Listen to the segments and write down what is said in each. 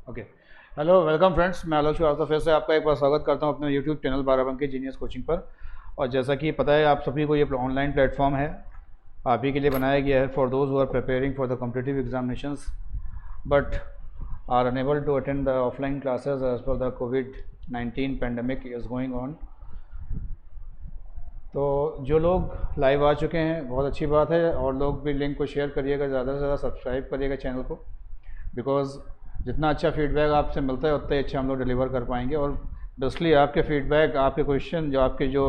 Okay. Hello, welcome friends. मैं आलोक श्रीवास्तव फिर से आपका एक बार स्वागत करता हूं अपने YouTube channel Barabanki genius coaching पर। और जैसा कि पता है आप सभी को, ये ऑनलाइन प्लेटफॉर्म है, आप ही के लिए बनाया गया है for those who are preparing for the competitive examinations but are unable to attend the offline classes as per the कोविड-19 पैंडमिक इज़ गोइंग ऑन। तो जो लोग लाइव आ चुके हैं बहुत अच्छी बात है, और लोग भी लिंक को शेयर करिएगा, ज़्यादा से ज़्यादा सब्सक्राइब करिएगा चैनल को, बिकॉज़ जितना अच्छा फीडबैक आपसे मिलता है उतना ही अच्छा हम लोग डिलीवर कर पाएंगे। और बेसिकली आपके फीडबैक, आपके क्वेश्चन, जो आपके जो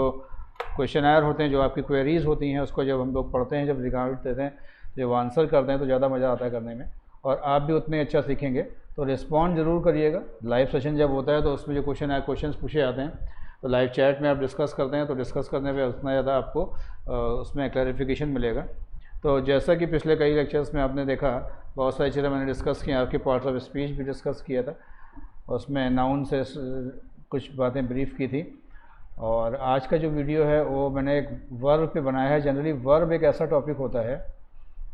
क्वेश्चनर होते हैं, जो आपकी क्वेरीज़ होती हैं, उसको जब हम लोग पढ़ते हैं, जब रिकॉर्ड देते हैं, जब आंसर करते हैं, तो ज़्यादा मज़ा आता है करने में, और आप भी उतने अच्छा सीखेंगे। तो रिस्पॉन्ड ज़रूर करिएगा। लाइव सेशन जब होता है तो उसमें जो क्वेश्चन पूछे जाते हैं, तो लाइव चैट में आप डिस्कस करते हैं, तो डिस्कस करने पे उतना ज़्यादा आपको उसमें क्लैरिफिकेशन मिलेगा। तो जैसा कि पिछले कई लेक्चर्स में आपने देखा, बहुत सारी चीज़ें मैंने डिस्कस की, आपके पार्ट्स ऑफ स्पीच भी डिस्कस किया था, उसमें नाउन से कुछ बातें ब्रीफ की थी। और आज का जो वीडियो है वो मैंने एक वर्ब पे बनाया है। जनरली वर्ब एक ऐसा टॉपिक होता है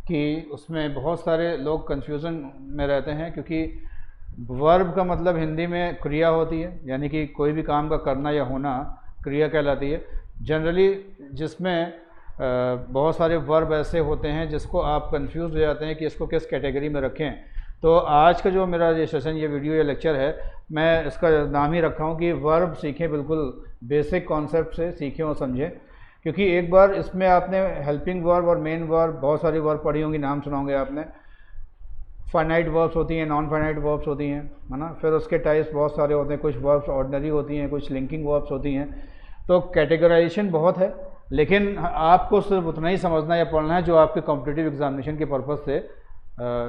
कि उसमें बहुत सारे लोग कन्फ्यूज़न में रहते हैं, क्योंकि वर्ब का मतलब हिंदी में क्रिया होती है, यानी कि कोई भी काम का करना या होना क्रिया कहलाती है जनरली, जिसमें बहुत सारे वर्ब ऐसे होते हैं जिसको आप कंफ्यूज हो जाते हैं कि इसको किस कैटेगरी में रखें। तो आज का जो मेरा ये सेशन, ये वीडियो, ये लेक्चर है, मैं इसका नाम ही रखा हूँ कि वर्ब सीखें, बिल्कुल बेसिक कॉन्सेप्ट से सीखें और समझें। क्योंकि एक बार इसमें आपने हेल्पिंग वर्ब और मेन वर्ब, बहुत सारी वर्ब पढ़ी होंगी, नाम सुना होंगे आपने। फाइनाइट वर्ब्स होती हैं, नॉन फाइनाइट वर्ब्स होती हैं, है ना। फिर उसके टाइप्स बहुत सारे होते हैं, कुछ वर्ब्स ऑर्डिनरी होती हैं, कुछ लिंकिंग वर्ब्स होती हैं। तो कैटेगराइजेशन बहुत है, लेकिन आपको सिर्फ उतना ही समझना या पढ़ना है जो आपके कॉम्पिटिटिव एग्जामिनेशन के पर्पज़ से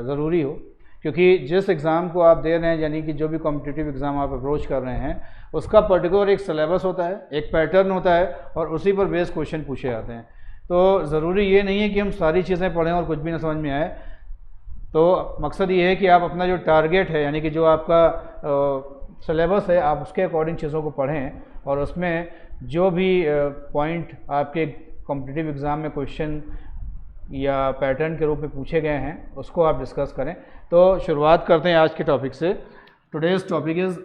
ज़रूरी हो। क्योंकि जिस एग्ज़ाम को आप दे रहे हैं, यानी कि जो भी कॉम्पिटिटिव एग्ज़ाम आप अप्रोच कर रहे हैं, उसका पर्टिकुलर एक सिलेबस होता है, एक पैटर्न होता है, और उसी पर बेस्ड क्वेश्चन पूछे जाते हैं। तो ज़रूरी ये नहीं है कि हम सारी चीज़ें पढ़ें और कुछ भी ना समझ में आए। तो मकसद ये है कि आप अपना जो टारगेट है, यानी कि जो आपका सिलेबस है, आप उसके अकॉर्डिंग चीज़ों को पढ़ें, और उसमें जो भी पॉइंट आपके कॉम्पिटिटिव एग्ज़ाम में क्वेश्चन या पैटर्न के रूप में पूछे गए हैं, उसको आप डिस्कस करें। तो शुरुआत करते हैं आज के टॉपिक से। Today's topic is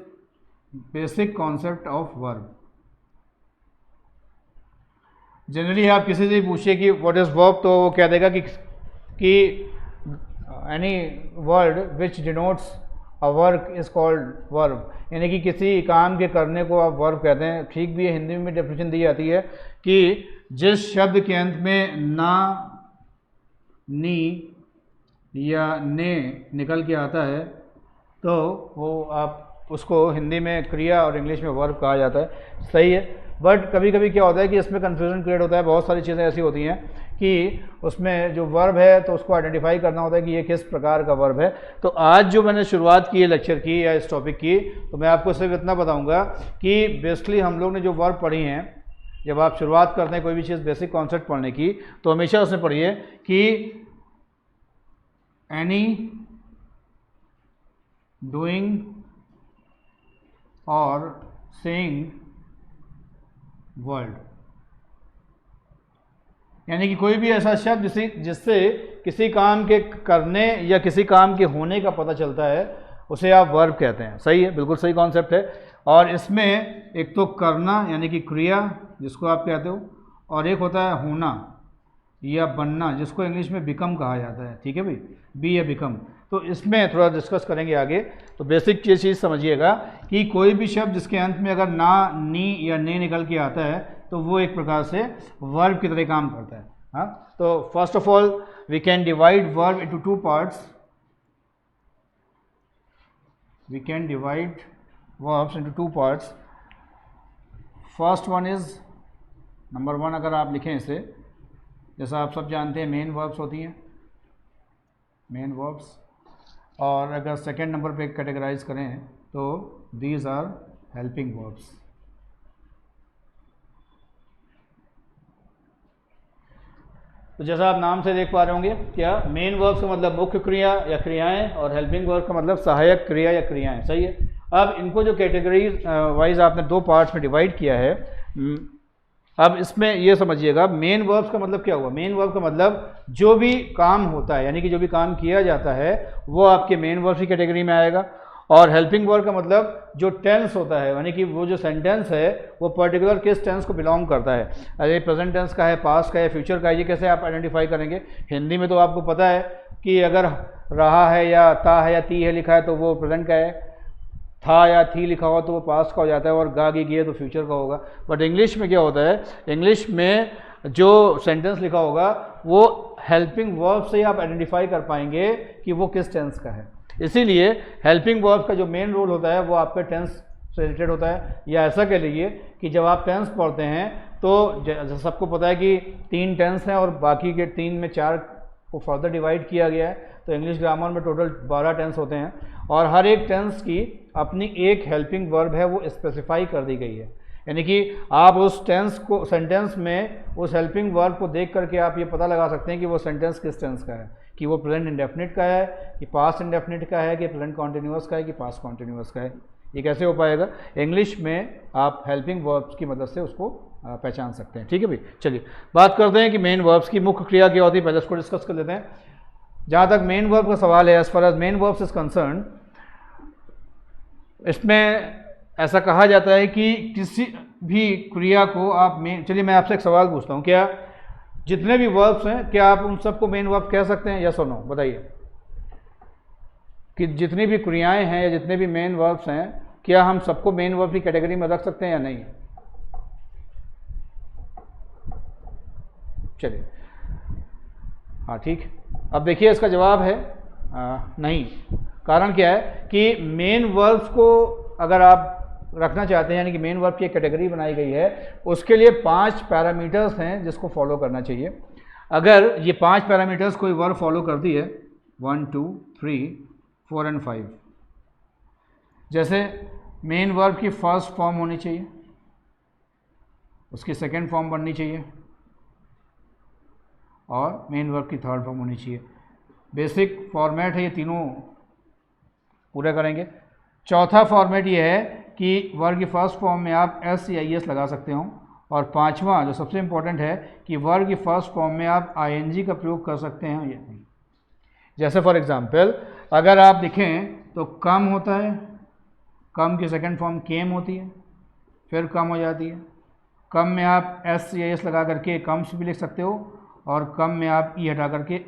basic concept of verb. Generally आप किसी से पूछिए कि व्हाट इज़ वर्ब, तो वो कह देगा कि any word which denotes a work is called verb, यानी कि किसी काम के करने को आप वर्ब कहते हैं। ठीक भी है, हिंदी में डेफिनेशन दी जाती है कि जिस शब्द के अंत में ना, नी या ने निकल के आता है, तो वो आप उसको हिंदी में क्रिया और इंग्लिश में वर्ब कहा जाता है। सही है, बट कभी कभी क्या होता है कि इसमें कन्फ्यूजन क्रिएट होता है। बहुत सारी चीज़ें ऐसी होती हैं कि उसमें जो वर्ब है, तो उसको आइडेंटिफाई करना होता है कि ये किस प्रकार का वर्ब है। तो आज जो मैंने शुरुआत की है लेक्चर की या इस टॉपिक की, तो मैं आपको सिर्फ इतना बताऊंगा कि बेसिकली हम लोग ने जो वर्ब पढ़ी हैं, जब आप शुरुआत करते हैं कोई भी चीज़ बेसिक कॉन्सेप्ट पढ़ने की, तो हमेशा उसमें पढ़िए कि एनी डूइंग और सेइंग वर्ड, यानी कि कोई भी ऐसा शब्द जिससे किसी काम के करने या किसी काम के होने का पता चलता है, उसे आप वर्ब कहते हैं। सही है, बिल्कुल सही कॉन्सेप्ट है। और इसमें एक तो करना, यानी कि क्रिया, जिसको आप कहते हो, और एक होता है होना या बनना, जिसको इंग्लिश में बिकम कहा जाता है। ठीक है भाई, बी या बिकम। तो इसमें थोड़ा डिस्कस करेंगे आगे। तो बेसिक ये चीज़ समझिएगा कि कोई भी शब्द जिसके अंत में अगर ना, नी या ने निकल के आता है, तो वो एक प्रकार से वर्ब की तरह काम करता है। हाँ, तो first of all we can divide verb into two parts. We can divide verbs into two parts. First one is, number one अगर आप लिखें इसे, जैसा आप सब जानते हैं मेन वर्ब्स होती हैं, मेन वर्ब्स। और अगर सेकेंड नंबर पे कैटेगराइज करें तो दीज आर हेल्पिंग वर्ब्स। तो जैसा आप नाम से देख पा रहे होंगे, क्या मेन वर्ब्स का मतलब मुख्य क्रिया या क्रियाएं, और हेल्पिंग वर्ब का मतलब सहायक क्रिया या क्रियाएं। सही है। अब इनको जो कैटेगरी वाइज आपने दो पार्ट्स में डिवाइड किया है, अब इसमें ये समझिएगा मेन वर्ब्स का मतलब क्या हुआ। मेन वर्ब का मतलब जो भी काम होता है, यानी कि जो भी काम किया जाता है, वो आपके मेन वर्ब्स की कैटेगरी में आएगा। और हेल्पिंग वर्ब का मतलब जो टेंस होता है, यानी कि वो जो सेंटेंस है वो पर्टिकुलर किस टेंस को बिलोंग करता है। अरे प्रेजेंट टेंस का है, पास्ट का है, फ्यूचर का है, ये कैसे आप आइडेंटिफाई करेंगे? हिंदी में तो आपको पता है कि अगर रहा है या ता है या ती है लिखा है तो वो प्रेजेंट का है, था या थी लिखा हो तो वो पास्ट का हो जाता है, और गा गी है तो फ्यूचर का होगा। बट इंग्लिश में क्या होता है, इंग्लिश में जो सेंटेंस लिखा होगा वो हेल्पिंग वर्ब से ही आप आइडेंटिफाई कर पाएंगे कि वो किस टेंस का है। इसीलिए हेल्पिंग वर्ब का जो मेन रोल होता है वो आपके टेंस से रिलेटेड होता है। या ऐसा कह लीजिए कि जब आप टेंस पढ़ते हैं तो सबको पता है कि 3 टेंस हैं और बाकी के 3 में 4 को फर्दर डिवाइड किया गया है, तो इंग्लिश ग्रामर में टोटल 12 टेंस होते हैं और हर एक टेंस की अपनी एक हेल्पिंग वर्ब है, वो स्पेसिफाई कर दी गई है। यानी कि आप उस टेंस को, सेंटेंस में उस हेल्पिंग वर्ब को देख करके आप ये पता लगा सकते हैं कि वो सेंटेंस किस टेंस का है, कि वो प्रेजेंट इंडेफिनिट का है, कि पास्ट इंडेफिनिट का है, कि प्रेजेंट कॉन्टिन्यूअस का है, कि पास्ट कॉन्टिन्यूअस का है। ये कैसे हो पाएगा? इंग्लिश में आप हेल्पिंग वर्ब्स की मदद से उसको पहचान सकते हैं। ठीक है भाई, चलिए बात करते हैं कि मेन वर्ब्स की मुख्य क्रिया क्या होती है, पहले उसको डिस्कस कर लेते हैं। जहाँ तक मेन वर्ब का सवाल है, as far as main verbs is concern, इसमें ऐसा कहा जाता है कि किसी भी क्रिया को आप मेन, चलिए मैं आपसे एक सवाल पूछता हूँ, क्या जितने भी वर्ब्स हैं क्या आप उन सबको मेन वर्ब कह सकते हैं? यस और नो बताइए कि जितनी भी क्रियाएं हैं या जितने भी मेन वर्ब्स हैं क्या हम सबको मेन वर्ब की कैटेगरी में रख सकते हैं या नहीं? चलिए हाँ ठीक। अब देखिए इसका जवाब है नहीं। कारण क्या है कि मेन वर्ब्स को अगर आप रखना चाहते हैं, यानी कि मेन वर्ब की एक कैटेगरी बनाई गई है, उसके लिए 5 पैरामीटर्स हैं जिसको फॉलो करना चाहिए। अगर ये 5 पैरामीटर्स कोई वर्ब फॉलो करती है 1 2 3 4 एंड 5, जैसे मेन वर्ब की फर्स्ट फॉर्म होनी चाहिए, उसकी सेकेंड फॉर्म बननी चाहिए और मेन वर्ब की थर्ड फॉर्म होनी चाहिए। बेसिक फॉर्मेट है, ये तीनों पूरा करेंगे। चौथा फॉर्मेट ये है कि वर्ब की फर्स्ट फॉर्म में आप एस या ई एस लगा सकते हो, और पांचवा जो सबसे इम्पोर्टेंट है कि वर्ब की फर्स्ट फॉर्म में आप आईएनजी का प्रयोग कर सकते हैं या नहीं। जैसे फॉर एग्जांपल अगर आप देखें तो कम होता है, कम की सेकंड फॉर्म केम होती है, फिर कम हो जाती है। कम में आप एस या एस लगा करके कम्स भी लिख सकते हो, और कम में आप ई हटा करके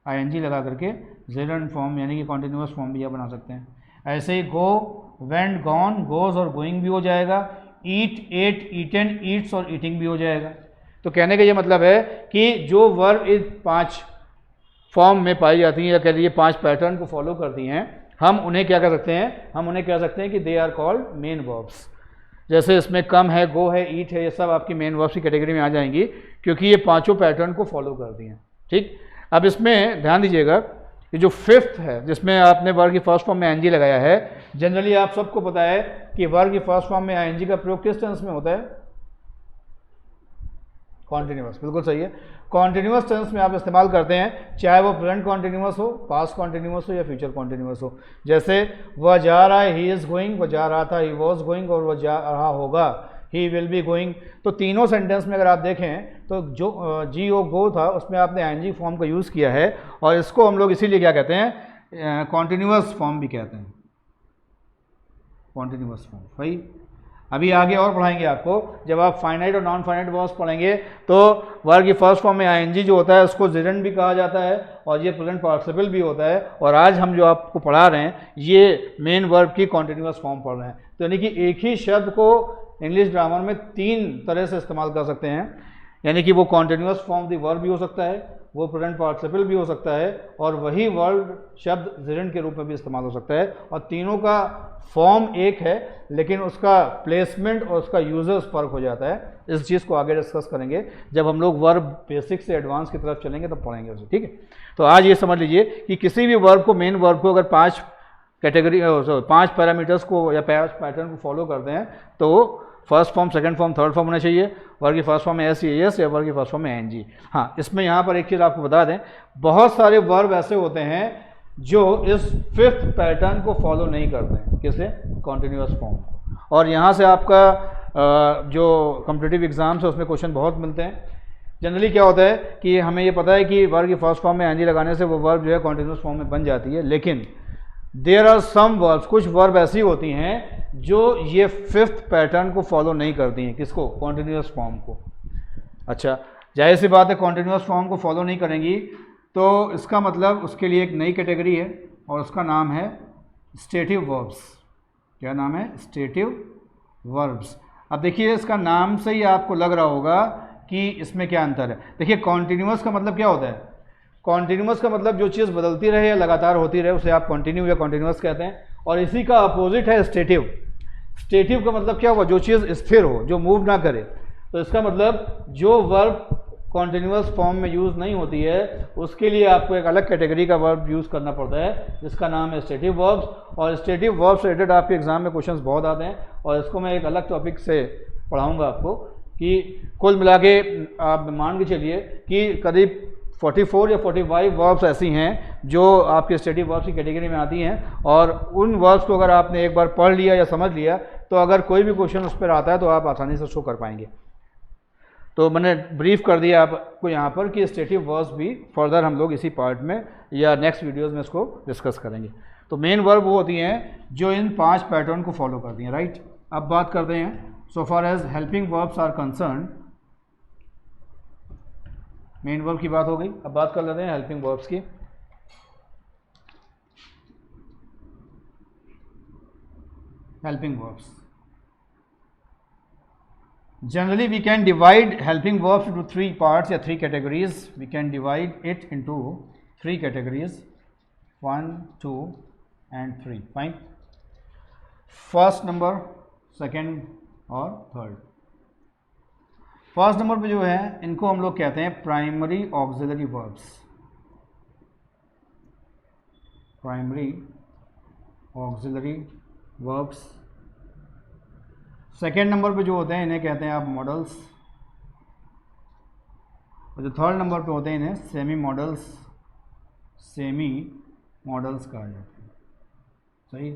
आईएनजी लगा करके जेरंड फॉर्म यानी कि कॉन्टिन्यूअस फॉर्म भी आप बना सकते हैं। ऐसे ही गो, वेंट, गॉन, गोज और गोइंग भी हो जाएगा। ईट, एट, ईटन, ईट्स और ईटिंग भी हो जाएगा। तो कहने का ये मतलब है कि जो वर्ब इस 5 फॉर्म में पाई जाती हैं या कह लीजिए 5 पैटर्न को फॉलो करती हैं, हम उन्हें क्या कर सकते हैं? हम उन्हें कह सकते हैं कि they are called main verbs. जैसे इसमें कम है, गो है, ईट है, ये सब आपकी मेन वर्ब्स की कैटेगरी में आ जाएंगी क्योंकि ये 5 पैटर्न को फॉलो करती हैं। ठीक, अब इसमें ध्यान दीजिएगा कि जो 5th है जिसमें आपने वर्ब की फर्स्ट फॉर्म में आईएनजी लगाया है, जनरली आप सबको पता है कि वर्ब की फर्स्ट फॉर्म में आईएनजी का प्रयोग किस टेंस में होता है? कॉन्टिन्यूअस, बिल्कुल सही है। कॉन्टिन्यूअस टेंस में आप इस्तेमाल करते हैं, चाहे वो प्रेजेंट कॉन्टिन्यूअस हो, पास्ट कॉन्टिन्यूअस हो या फ्यूचर कॉन्टिन्यूअस हो। जैसे वह जा रहा है, ही इज़ गोइंग, वह जा रहा था, ही वॉज गोइंग, और वह जा रहा होगा, ही विल बी गोइंग। तो तीनों सेंटेंस में अगर आप देखें तो जो जी ओ गो था उसमें आपने आईएनजी फॉर्म का यूज़ किया है, और इसको हम लोग इसीलिए क्या कहते हैं? कॉन्टिन्यूअस फॉर्म भी कहते हैं, कॉन्टिन्यूअस फॉर्म। भाई अभी आगे और पढ़ाएंगे आपको, जब आप फाइनाइट और नॉन फाइनाइट वर्ब्स पढ़ेंगे तो वर्ब की फर्स्ट फॉर्म में आईएनजी जो होता है उसको जेरंड भी कहा जाता है, और ये प्रेजेंट पार्टिसिपल भी होता है। और आज हम जो आपको पढ़ा रहे हैं ये मेन वर्ब की कॉन्टिन्यूअस फॉर्म पढ़ रहे हैं। तो यानी कि एक ही शब्द को इंग्लिश ग्रामर में 3 तरह से इस्तेमाल कर सकते हैं, यानी कि वो कॉन्टिन्यूअस फॉर्म दी वर्ब भी हो सकता है, वो प्रेजेंट पार्टिसिपल भी हो सकता है, और वही वर्ब शब्द जेरंड के रूप में भी इस्तेमाल हो सकता है। और तीनों का फॉर्म एक है लेकिन उसका प्लेसमेंट और उसका यूजर्स फ़र्क हो जाता है। इस चीज़ को आगे डिस्कस करेंगे जब हम लोग वर्ब बेसिक से एडवांस की तरफ चलेंगे तब पढ़ेंगे उसे। ठीक है, तो आज ये समझ लीजिए कि किसी भी वर्ब को, मेन वर्ब को अगर 5 पैरामीटर्स को या 5 पैटर्न को फॉलो करते हैं तो first form, second form, third form होना चाहिए। वर्ब की फर्स्ट फॉर्म में एस या एस, या वर्ब की फर्स्ट फॉर्म में एनजी। हाँ, इसमें यहाँ पर एक चीज़ आपको बता दें, बहुत सारे वर्ब ऐसे होते हैं जो इस 5th पैटर्न को फॉलो नहीं करते हैं। किसे? Continuous form. और यहाँ से आपका जो कॉम्पिटिटिव एग्जाम्स है उसमें क्वेश्चन बहुत मिलते हैं। जनरली क्या होता है कि हमें ये पता है कि वर्ब की फर्स्ट फॉर्म में एनजी लगाने से वो वर्ब जो है कॉन्टिन्यूअस फॉर्म में बन जाती है, लेकिन देयर आर सम वर्ब्स, कुछ वर्ब ऐसी होती हैं जो ये फिफ्थ पैटर्न को फॉलो नहीं करती हैं। किसको? कॉन्टिन्यूस फॉर्म को। अच्छा, जाहिर सी बात है कॉन्टिन्यूस फॉर्म को फॉलो नहीं करेंगी तो इसका मतलब उसके लिए एक नई कैटेगरी है और उसका नाम है स्टेटिव वर्ब्स। क्या नाम है? Stative verbs. अब देखिए इसका नाम से ही आपको लग रहा होगा कि इसमें क्या अंतर है। देखिए कॉन्टिन्यूस का मतलब क्या होता है? कॉन्टिन्यूस का मतलब जो चीज़ बदलती रहे या लगातार होती रहे उसे आप कॉन्टिन्यू या कॉन्टिन्यूस कहते हैं। और इसी का अपोजिट है स्टेटिव। स्टेटिव का मतलब क्या हुआ? जो चीज़ स्थिर हो, जो मूव ना करे। तो इसका मतलब जो वर्ब कॉन्टिन्यूस फॉर्म में यूज़ नहीं होती है उसके लिए आपको एक अलग कैटेगरी का वर्ब यूज़ करना पड़ता है जिसका नाम है स्टेटिव वर्ब्स। और स्टेटिव वर्ब से रिलेटेड आपके एग्जाम में क्वेश्चंस बहुत आते हैं और इसको मैं एक अलग टॉपिक से पढ़ाऊंगा आपको कि कुल मिला के आप मान के चलिए कि करीब 44 या 45 वर्ब्स ऐसी हैं जो आपके स्टेटिव वर्ब्स की कैटेगरी में आती हैं। और उन वर्ब्स को अगर आपने एक बार पढ़ लिया या समझ लिया तो अगर कोई भी क्वेश्चन उस पर आता है तो आप आसानी से उसको कर पाएंगे। तो मैंने ब्रीफ कर दिया आपको यहाँ पर कि स्टेटिव वर्ब्स भी फर्दर हम लोग इसी पार्ट में या नेक्स्ट वीडियोज़ में इसको डिस्कस करेंगे। तो मेन वर्ब वो होती हैं जो इन 5 पैटर्न को फॉलो करती हैं, राइट। अब बात करते हैं so far as helping verbs are concern. Main verb की बात हो गई, अब बात कर लेते हैं हेल्पिंग वर्ब्स की। Helping verbs, generally we can divide helping verbs into 3 parts या 3 categories. We can divide it into 3 categories, 1, 2 and 3. Fine. First number, second और third. फर्स्ट नंबर पे जो है इनको हम लोग कहते हैं primary auxiliary verbs. Primary auxiliary verbs. Second number पे जो होते हैं इन्हें कहते हैं आप मॉडल्स। और जो थर्ड नंबर पे होते हैं इन्हें सेमी मॉडल्स। सेमी मॉडल्स कहा जाता है, सही।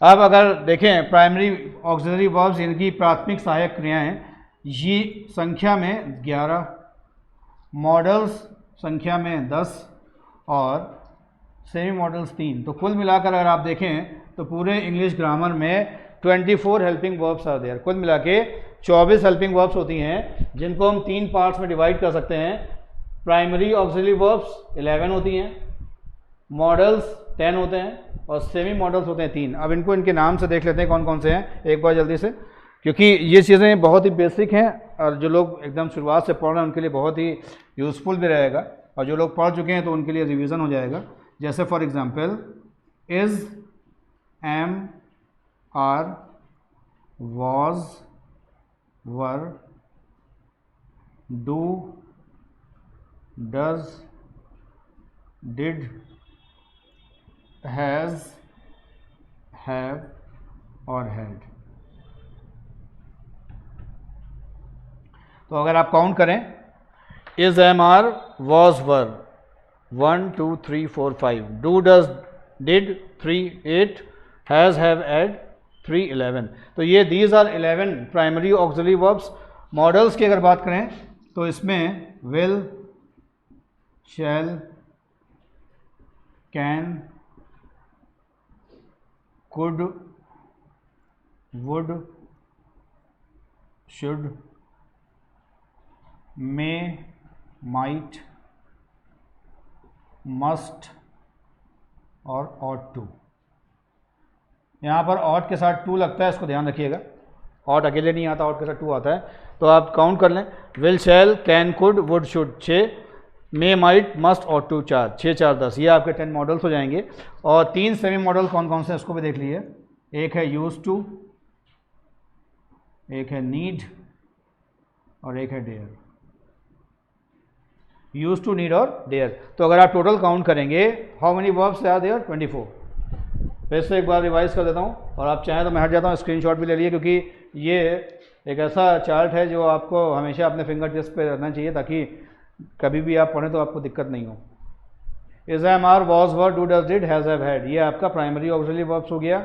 अब अगर देखें प्राइमरी ऑक्सिलरी वर्ब्स, इनकी प्राथमिक सहायक क्रियाएं ये संख्या में 11, मॉडल्स संख्या में 10 और सेमी मॉडल्स 3। तो कुल मिलाकर अगर आप देखें तो पूरे इंग्लिश ग्रामर में 24 हेल्पिंग वर्ब्स आर देयर। कुल मिला के 24 हेल्पिंग वर्ब्स होती हैं जिनको हम 3 पार्ट्स में डिवाइड कर सकते हैं। प्राइमरी ऑक्सिलरी वर्ब्स 11 होती हैं, मॉडल्स 10 होते हैं और सेमी मॉडल्स होते हैं 3। अब इनको इनके नाम से देख लेते हैं कौन कौन से हैं एक बार जल्दी से, क्योंकि ये चीज़ें बहुत ही बेसिक हैं और जो लोग एकदम शुरुआत से पढ़ रहे हैं उनके लिए बहुत ही यूज़फुल भी रहेगा और जो लोग पढ़ चुके हैं तो उनके लिए रिवीजन हो जाएगा। जैसे for example is, am, are, was, were, do, does, did, has, have और हैड। तो अगर आप काउंट करें is, am, are, was, were 1 2 3 4 5, do, does, did 3 8, has, have, had 3 11। तो ये these are 11 primary auxiliary verbs. Modals की अगर बात करें तो इसमें will, shall, can, could, would, should, may, might, must और ऑट टू। यहाँ पर ऑट के साथ टू लगता है, इसको ध्यान रखिएगा। ऑट अकेले नहीं आता, ऑट के साथ टू आता है। तो आप काउंट कर लें, will, shall, can, could, would, should 6, may, might, must और टू 4, 6 4 10। ये आपके 10 मॉडल्स हो जाएंगे। और 3 सेमी मॉडल कौन कौन से हैं इसको भी देख लीजिए। एक है यूज टू, एक है नीड और एक है डेयर। यूज टू, नीड और डेयर। तो अगर आप टोटल काउंट करेंगे how many verbs are there, 24। फिर से एक बार रिवाइज कर देता हूँ और आप चाहें तो मैं हट जाता हूँ, स्क्रीनशॉट भी ले लिए, क्योंकि ये एक ऐसा चार्ट है जो आपको हमेशा अपने फिंगर टिप्स पे रहना चाहिए ताकि कभी भी आप पढ़ें तो आपको दिक्कत नहीं हो। Is, am, are, was, were, do, does, did, has, have, had, ये आपका प्राइमरी ऑक्सिलरी वर्ब्स हो गया।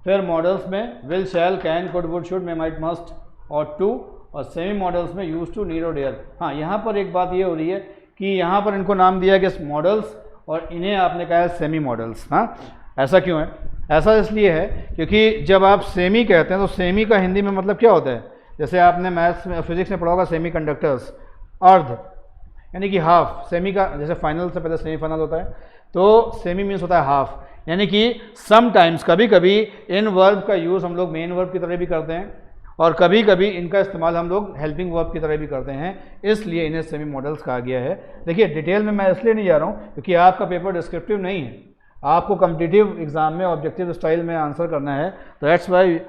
फिर मॉडल्स में will, shall, can, could, would, should, may, might, must और टू। और सेमी मॉडल्स में यूज टू, नीड और डेयर। हाँ, यहाँ पर एक बात ये हो रही है कि यहाँ पर इनको नाम दिया गया मॉडल्स और इन्हें आपने कहा है सेमी मॉडल्स। हाँ, ऐसा क्यों है? ऐसा इसलिए है क्योंकि जब आप सेमी कहते हैं तो सेमी का हिंदी में मतलब क्या होता है? जैसे आपने मैथ्स में फिजिक्स में पढ़ा होगा सेमी कंडक्टर्स, अर्ध यानी कि हाफ। सेमी का जैसे फाइनल से पहले सेमीफाइनल होता है, तो सेमी मीन्स होता है हाफ, यानी कि समटाइम्स कभी कभी इन वर्ब का यूज़ हम लोग मेन वर्ब की तरह भी करते हैं और कभी कभी इनका इस्तेमाल हम लोग हेल्पिंग वर्ब की तरह भी करते हैं, इसलिए इन्हें सेमी मॉडल्स कहा गया है। देखिए डिटेल में मैं इसलिए नहीं जा रहा हूँ क्योंकि आपका पेपर डिस्क्रिप्टिव नहीं है, आपको कॉम्पिटिटिव एग्जाम में ऑब्जेक्टिव स्टाइल में आंसर करना है, तो दैट्स वाई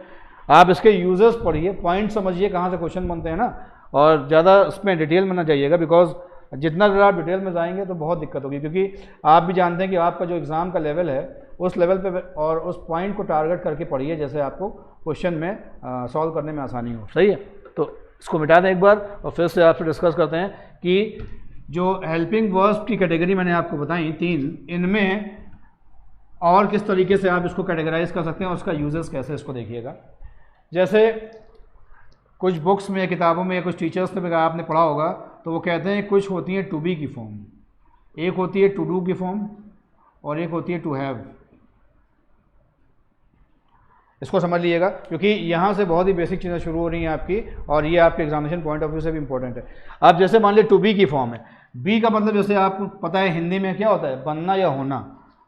आप इसके यूजेस पढ़िए, पॉइंट समझिए कहाँ से क्वेश्चन बनते हैं ना, और ज़्यादा इसमें डिटेल में ना जाइएगा, बिकॉज जितना ज़्यादा आप डिटेल में जाएंगे तो बहुत दिक्कत होगी, क्योंकि आप भी जानते हैं कि आपका जो एग्ज़ाम का लेवल है उस लेवल पे और उस पॉइंट को टारगेट करके पढ़िए जैसे आपको क्वेश्चन में सॉल्व करने में आसानी हो। सही है, तो इसको मिटा दें एक बार और फिर से आपसे डिस्कस करते हैं कि जो हेल्पिंग वर्ब्स की कैटेगरी मैंने आपको बताई 3, इनमें और किस तरीके से आप इसको कैटेगराइज कर सकते हैं और उसका यूजेस कैसे, इसको देखिएगा। जैसे कुछ बुक्स में, किताबों में या कुछ टीचर्स ने आपने पढ़ा होगा तो वो कहते हैं कुछ होती है टू बी की फॉर्म, एक होती है टू डू की फॉर्म और एक होती है टू हैव। इसको समझ लीजिएगा क्योंकि यहाँ से बहुत ही बेसिक चीज़ें शुरू हो रही हैं आपकी, और ये आपके एग्जामिनेशन पॉइंट ऑफ व्यू से भी इंपॉर्टेंट है। अब जैसे मान लीजिए टू बी की फॉर्म है, बी का मतलब जैसे आपको पता है हिंदी में क्या होता है, बनना या होना,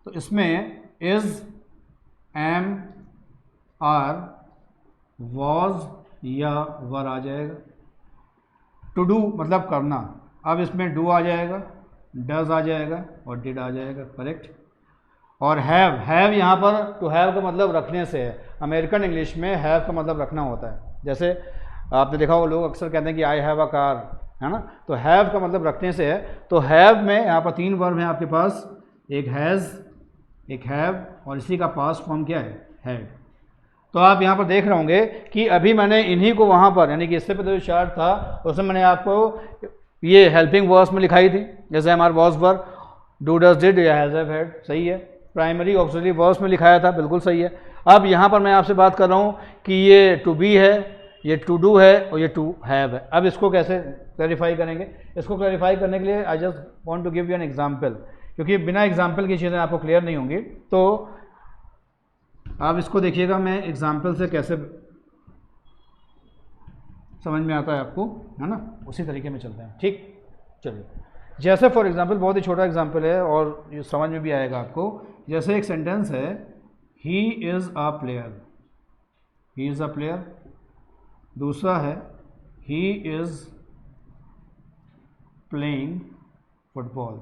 तो इसमें इज, एम, आर, वॉज या वर आ जाएगा। टू डू मतलब करना, अब इसमें डू आ जाएगा, डज आ जाएगा और डिड आ जाएगा, करेक्ट। और हैव यहाँ पर टू हैव का मतलब रखने से है, अमेरिकन इंग्लिश में हैव का मतलब रखना होता है। जैसे आपने देखा होगा लोग अक्सर कहते हैं कि आई हैव अ कार, है ना, तो हैव का मतलब रखने से है। तो हैव में यहाँ पर 3 वर्ब हैं आपके पास, एक हैज़, एक हैव और इसी का पास्ट फॉर्म क्या है, हैड। तो आप यहाँ पर देख रहे होंगे कि अभी मैंने इन्हीं को वहाँ पर, यानी कि इससे पहले जो चार्ट था उसमें मैंने आपको ये हेल्पिंग वर्ब्स में लिखाई थी, जैसे हमारा was verb, do does did या हैज़ हैव हैड, सही है। प्राइमरी ऑक्सिलरी वर्ब्स में लिखाया था, बिल्कुल सही है। अब यहाँ पर मैं आपसे बात कर रहा हूँ कि ये टू बी है, ये टू डू है और ये टू हैव है। अब इसको कैसे क्लैरिफाई करेंगे? इसको क्लैरिफाई करने के लिए I just want to give you an example, क्योंकि बिना एग्जांपल की चीज़ें आपको क्लियर नहीं होंगी। तो आप इसको देखिएगा, मैं एग्जांपल से कैसे समझ में आता है आपको, है ना, उसी तरीके में चलते हैं, ठीक। चलिए, जैसे फॉर एग्जांपल, बहुत ही छोटा एग्जांपल है और ये समझ में भी आएगा आपको। जैसे एक सेंटेंस है, he is a player, he is a player. दूसरा है, he is playing football.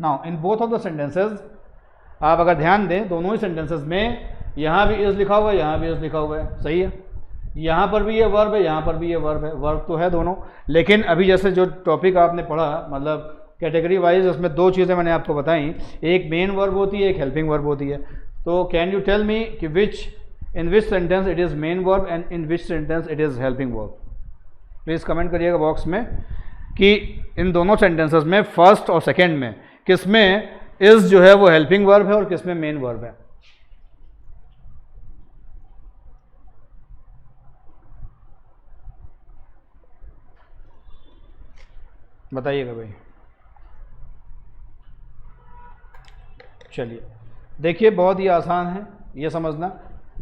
Now in both of the sentences आप अगर ध्यान दें, दोनों ही सेंटेंसेस में यहाँ भी इज़ लिखा हुआ है, यहाँ भी इज़ लिखा हुआ है, सही है। यहाँ पर भी ये वर्ब है, यहाँ पर भी ये वर्ब है, वर्ब तो है दोनों। लेकिन अभी जैसे जो टॉपिक आपने पढ़ा, मतलब कैटेगरी वाइज, उसमें 2 चीज़ें मैंने आपको बताई, एक मेन वर्ब होती है, एक हेल्पिंग वर्ब होती है। तो कैन यू टेल मी कि in which sentence it is main verb and in which sentence it is helping verb? Please comment करिएगा बॉक्स में कि इन दोनों सेंटेंसेस में, फर्स्ट और सेकेंड में, किस में इज़ जो है वो हेल्पिंग वर्ब है और किस में मेन वर्ब है। बताइएगा भाई। चलिए देखिए, बहुत ही आसान है ये समझना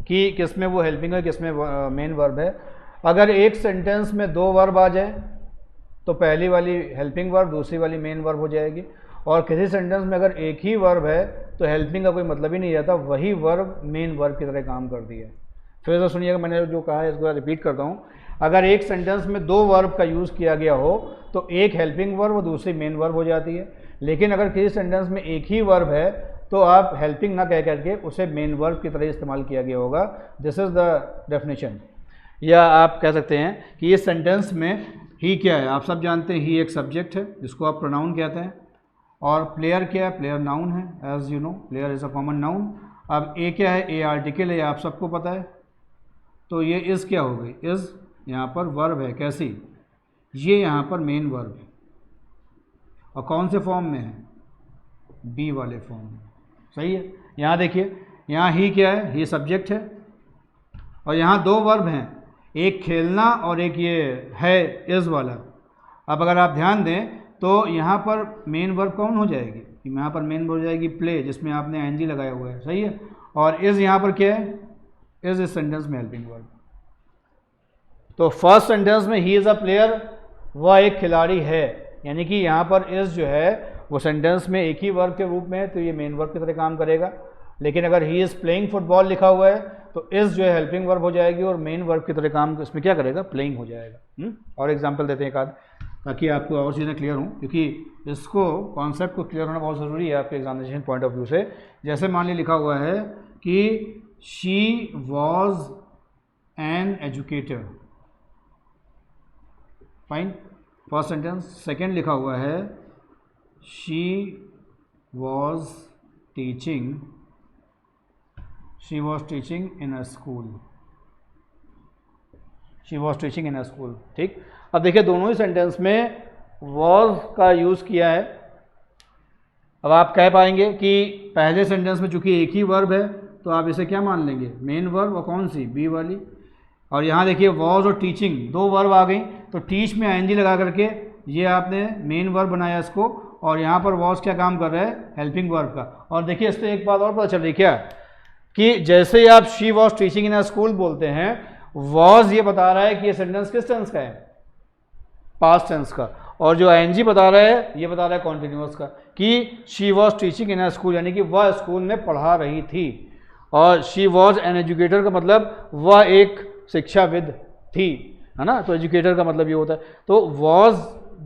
कि किस में वो हेल्पिंग है, किस में मेन वर्ब है। अगर एक सेंटेंस में 2 वर्ब आ जाए तो पहली वाली हेल्पिंग वर्ब, दूसरी वाली मेन वर्ब हो जाएगी। और किसी सेंटेंस में अगर एक ही वर्ब है तो हेल्पिंग का कोई मतलब ही नहीं रहता, वही वर्ब मेन वर्ब की तरह काम करती है। फिर से सुनिएगा, मैंने जो कहा है इसको रिपीट करता हूँ। अगर एक सेंटेंस में 2 वर्ब का यूज़ किया गया हो तो एक हेल्पिंग वर्ब और दूसरी मेन वर्ब हो जाती है। लेकिन अगर किसी सेंटेंस में एक ही वर्ब है तो आप हेल्पिंग ना कह करके उसे मेन वर्ब की तरह इस्तेमाल किया गया होगा। This is the definition. या आप कह सकते हैं कि इस सेंटेंस में ही क्या है, आप सब जानते हैं ही एक सब्जेक्ट है जिसको आप प्रोनाउन कहते हैं, और प्लेयर क्या है, प्लेयर नाउन है, as you know player is a common noun. अब ए क्या है, ए आर्टिकल है, आप सबको पता है। तो ये इज़ क्या हो गई, इज़ यहाँ पर वर्ब है, कैसी, ये यहाँ पर मेन वर्ब है, और कौन से फॉर्म में है, बी वाले फॉर्म में, सही है। यहाँ देखिए, यहाँ ही क्या है, ये सब्जेक्ट है, और यहाँ 2 वर्ब हैं, एक खेलना और एक ये है इज़ वाला। अब अगर आप ध्यान दें तो यहाँ पर मेन वर्ब कौन हो जाएगी, यहाँ पर मेन हो जाएगी प्ले, जिसमें आपने एनजी लगाया हुआ है, सही है। और इज़ यहाँ पर क्या है, इज़ इस सेंटेंस में हेल्पिंग वर्ब। तो फर्स्ट सेंटेंस में ही इज़ अ प्लेयर, वह एक खिलाड़ी है, यानी कि यहाँ पर इज़ जो है वो सेंटेंस में एक ही वर्ब के रूप में है, तो ये मेन वर्ब की तरह काम करेगा। लेकिन अगर ही इज़ प्लेइंग फुटबॉल लिखा हुआ है तो इज़ जो है हेल्पिंग वर्ब हो जाएगी और मेन वर्ब की तरह काम इसमें क्या करेगा, प्लेइंग हो जाएगा। और एग्जांपल देते हैं एक आध, ताकि आपको और चीज़ें क्लियर हों, क्योंकि इसको कॉन्सेप्ट को क्लियर होना बहुत ज़रूरी है आपके एग्जामिनेशन पॉइंट ऑफ व्यू से। जैसे मान लीजिए लिखा हुआ है कि she was an educator, fine, first sentence. Second लिखा हुआ है she was teaching in a school, she was teaching in a school, ठीक। अब देखिए दोनों ही सेंटेंस में वॉज का यूज़ किया है। अब आप कह पाएंगे कि पहले सेंटेंस में चूंकि एक ही वर्ब है तो आप इसे क्या मान लेंगे, मेन वर्ब, और कौन सी, बी वाली। और यहाँ देखिए वॉज और टीचिंग दो वर्ब आ गई, तो टीच में आईएनजी लगा करके ये आपने मेन वर्ब बनाया इसको, और यहाँ पर वॉज क्या काम कर रहा है, हेल्पिंग वर्ब का। और देखिए इससे एक बात और पता चल रही क्या, कि जैसे ही आप she was teaching in a school बोलते हैं, वॉज ये बता रहा है कि ये सेंटेंस किस टेंस का है, पास्ट टेंस का, और जो आईएनजी बता रहा है ये बता रहा है कॉन्टिन्यूअस का, कि she was teaching in a school, यानी कि वह स्कूल में पढ़ा रही थी। और शी वॉज एन एजुकेटर का मतलब वह एक शिक्षाविद थी, है ना। तो एजुकेटर का मतलब ये होता है। तो वॉज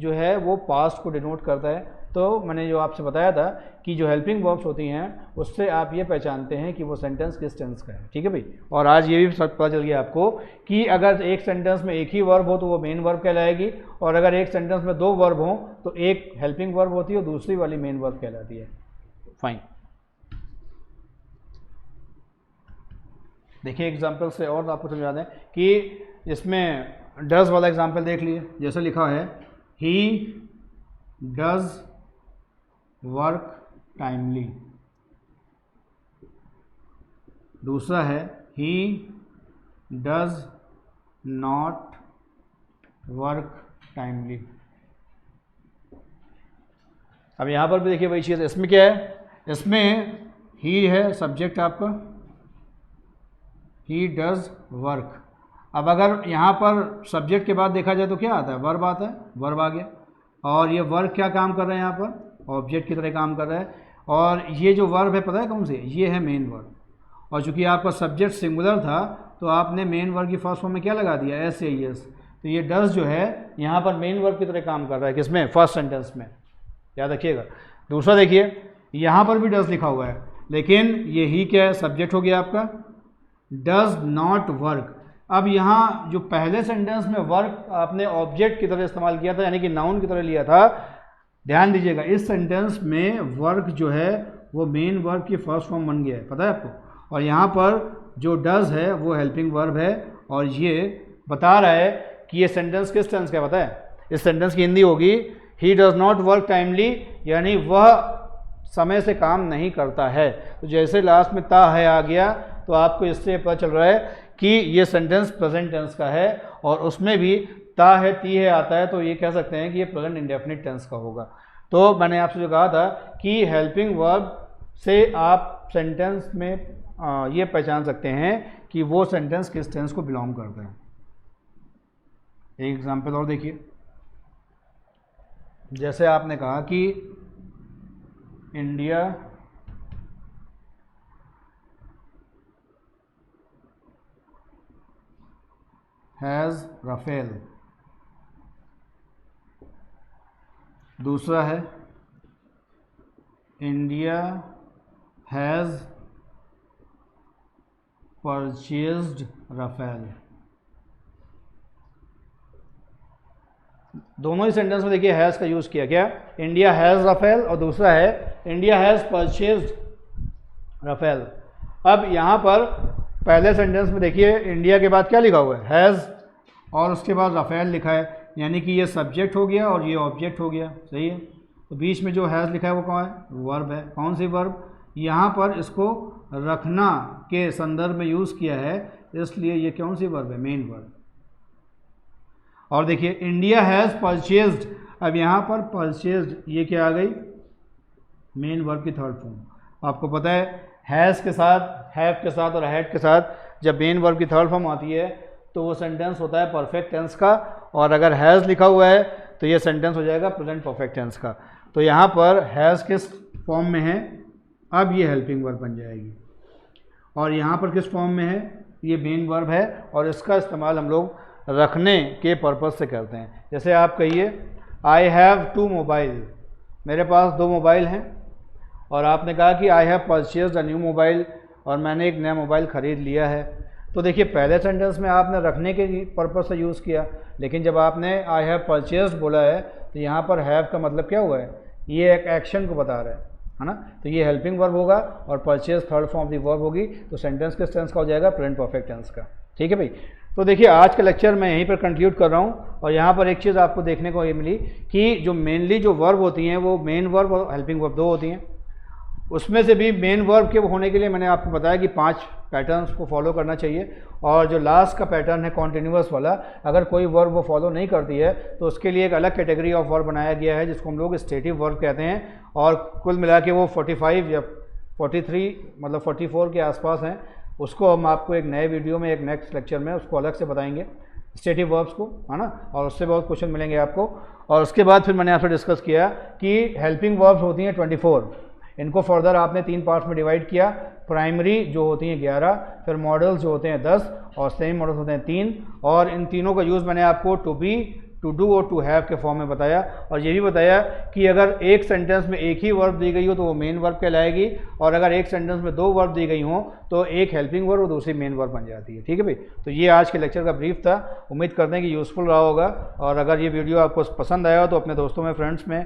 जो है वो पास्ट को डिनोट करता है। तो मैंने जो आपसे बताया था कि जो हेल्पिंग वर्ब्स होती हैं उससे आप ये पहचानते हैं कि वो सेंटेंस किस टेंस का है, ठीक है भाई। और आज ये भी पता चल गया आपको कि अगर एक सेंटेंस में एक ही वर्ब हो तो वो मेन वर्ब कहलाएगी, और अगर एक सेंटेंस में दो वर्ब हो तो एक हेल्पिंग वर्ब होती है और दूसरी वाली मेन वर्ब कहलाती है। फाइन, देखिए एग्जाम्पल से और आपको समझा दें कि इसमें डज वाला एग्जाम्पल देख लिए। जैसे लिखा है ही डज वर्क टाइमली, दूसरा है he does not work timely. अब यहाँ पर भी देखिए वही चीज़, इसमें क्या है, इसमें ही है सब्जेक्ट आपका, ही डज वर्क। अब अगर यहाँ पर सब्जेक्ट के बाद देखा जाए तो क्या आता है, वर्ब आता है, वर्ब आ गया। और ये वर्ब क्या काम कर रहे हैं, यहाँ पर ऑब्जेक्ट की तरह काम कर रहा है। और ये जो वर्ब है पता है कौन सी, ये है मेन वर्ब। और चूंकि आपका सब्जेक्ट सिंगुलर था तो आपने मेन वर्ब की फर्स्ट फॉर्म में क्या लगा दिया, एस ए एस। तो ये डज जो है यहाँ पर मेन वर्ब की तरह काम कर रहा है, किसमें, फर्स्ट सेंटेंस में, याद रखिएगा। दूसरा देखिए यहाँ पर भी डज लिखा हुआ है, लेकिन ये ही क्या है, सब्जेक्ट हो गया आपका, डज नॉट वर्क। अब यहाँ जो पहले सेंटेंस में वर्क आपने ऑब्जेक्ट की तरह इस्तेमाल किया था, यानी कि नाउन की तरह लिया था, ध्यान दीजिएगा इस सेंटेंस में वर्क जो है वो मेन वर्ब की फर्स्ट फॉर्म बन गया है, पता है आपको। और यहाँ पर जो डज है वो हेल्पिंग वर्ब है, और ये बता रहा है कि ये सेंटेंस किस टेंस का है, पता है। इस सेंटेंस की हिंदी होगी he does not work timely, यानी वह समय से काम नहीं करता है। तो जैसे लास्ट में ता है आ गया तो आपको इससे पता चल रहा है कि ये सेंटेंस प्रेजेंट टेंस का है, और उसमें भी ता है ती है आता है, तो ये कह सकते हैं कि ये प्रेजेंट इंडेफिनिट टेंस का होगा। तो मैंने आपसे जो कहा था कि हेल्पिंग वर्ब से आप सेंटेंस में ये पहचान सकते हैं कि वो सेंटेंस किस टेंस को बिलोंग करता है। एक एग्जांपल और देखिए, जैसे आपने कहा कि इंडिया हैज़ राफेल, दूसरा है इंडिया हैज़ परचेज्ड राफेल। दोनों ही सेंटेंस में देखिए हैज़ का यूज़ किया गया, इंडिया हैज़ राफेल, और दूसरा है इंडिया हैज़ परचेज्ड राफेल। अब यहाँ पर पहले सेंटेंस में देखिए इंडिया के बाद क्या लिखा हुआ है, हैज़, और उसके बाद राफेल लिखा है, यानी कि ये सब्जेक्ट हो गया और ये ऑब्जेक्ट हो गया, सही है। तो बीच में जो हैज़ लिखा है वो कौन है, वर्ब है। कौन सी वर्ब, यहाँ पर इसको रखना के संदर्भ में यूज़ किया है, इसलिए ये कौन सी वर्ब है, मेन वर्ब। और देखिए इंडिया हैज़ परचेज्ड, अब यहाँ पर परचेज्ड ये क्या आ गई, मेन वर्ब की थर्ड फॉर्म। आपको पता है हैज़ के साथ, हैव के साथ और हैड के साथ जब मेन वर्ब की थर्ड फॉर्म आती है तो वो सेंटेंस होता है परफेक्ट टेंस का, और अगर हैज़ लिखा हुआ है तो ये सेंटेंस हो जाएगा प्रेजेंट परफेक्ट टेंस का। तो यहाँ पर हैज़ किस फॉर्म में है, अब ये हेल्पिंग वर्ब बन जाएगी, और यहाँ पर किस फॉर्म में है, ये मेन वर्ब है, और इसका इस्तेमाल हम लोग रखने के पर्पज़ से करते हैं। जैसे आप कहिए आई हैव 2 मोबाइल, मेरे पास 2 मोबाइल हैं, और आपने कहा कि I have purchased a new mobile, और मैंने एक नया मोबाइल ख़रीद लिया है। तो देखिए पहले सेंटेंस में आपने रखने के पर्पज़ से यूज़ किया, लेकिन जब आपने आई हैव परचेज्ड बोला है तो यहाँ पर हैव का मतलब क्या हुआ है, ये एक एक्शन को बता रहा है ना। तो ये हेल्पिंग वर्ब होगा और purchase third form of the verb होगी, तो सेंटेंस किस टेंस का हो जाएगा, प्रेजेंट परफेक्ट टेंस का। ठीक है भाई। तो देखिए आज का लेक्चर मैं यहीं पर कंक्लूड कर रहा हूँ, और यहाँ पर एक चीज़ आपको देखने को ये मिली कि जो मेनली जो वर्ब होती हैं वो मेन वर्ब और हेल्पिंग वर्ब 2 होती हैं। उसमें से भी मेन वर्ब के होने के लिए मैंने आपको बताया कि 5 पैटर्न्स को फॉलो करना चाहिए, और जो लास्ट का पैटर्न है कॉन्टिन्यूअस वाला, अगर कोई वर्ब वो फॉलो नहीं करती है तो उसके लिए एक अलग कैटेगरी ऑफ वर्ब बनाया गया है जिसको हम लोग स्टेटिव वर्ब कहते हैं, और कुल मिला के वो 45 या 43 मतलब 44 के आसपास हैं। उसको हम आपको एक नए वीडियो में, एक नेक्स्ट लेक्चर में उसको अलग से बताएंगे स्टेटिव वर्ब्स को, है ना, और उससे बहुत क्वेश्चन मिलेंगे आपको। और उसके बाद फिर मैंने आपसे डिस्कस किया कि हेल्पिंग वर्ब्स होती हैं 24, इनको फर्दर आपने 3 पार्ट्स में डिवाइड किया। प्राइमरी जो होती हैं 11, फिर मॉडल्स जो होते हैं 10, और सेमी मॉडल्स होते हैं 3, और इन तीनों का यूज़ मैंने आपको टू बी, टू डू और टू हैव के फॉर्म में बताया। और ये भी बताया कि अगर एक सेंटेंस में एक ही वर्ब दी गई हो तो वो मेन वर्ब कहलाएगी, और अगर एक सेंटेंस में 2 वर्ब दी गई हो तो एक हेल्पिंग वर्ब और दूसरी मेन वर्ब बन जाती है। ठीक है भाई। तो ये आज के लेक्चर का ब्रीफ था, उम्मीद करते हैं कि यूज़फुल रहा होगा, और अगर ये वीडियो आपको पसंद आया हो तो अपने दोस्तों में, फ्रेंड्स में,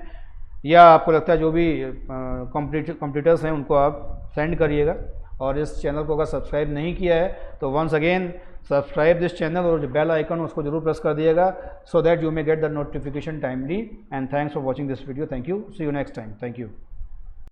या आपको लगता है जो भी कॉम्पिटिटर्स हैं उनको आप सेंड करिएगा। और इस चैनल को अगर सब्सक्राइब नहीं किया है तो once again subscribe this channel, और जो बेल आइकन उसको जरूर प्रेस कर दिएगा, so that you may get the notification timely. And thanks for watching this video. Thank you, see you next time. Thank you.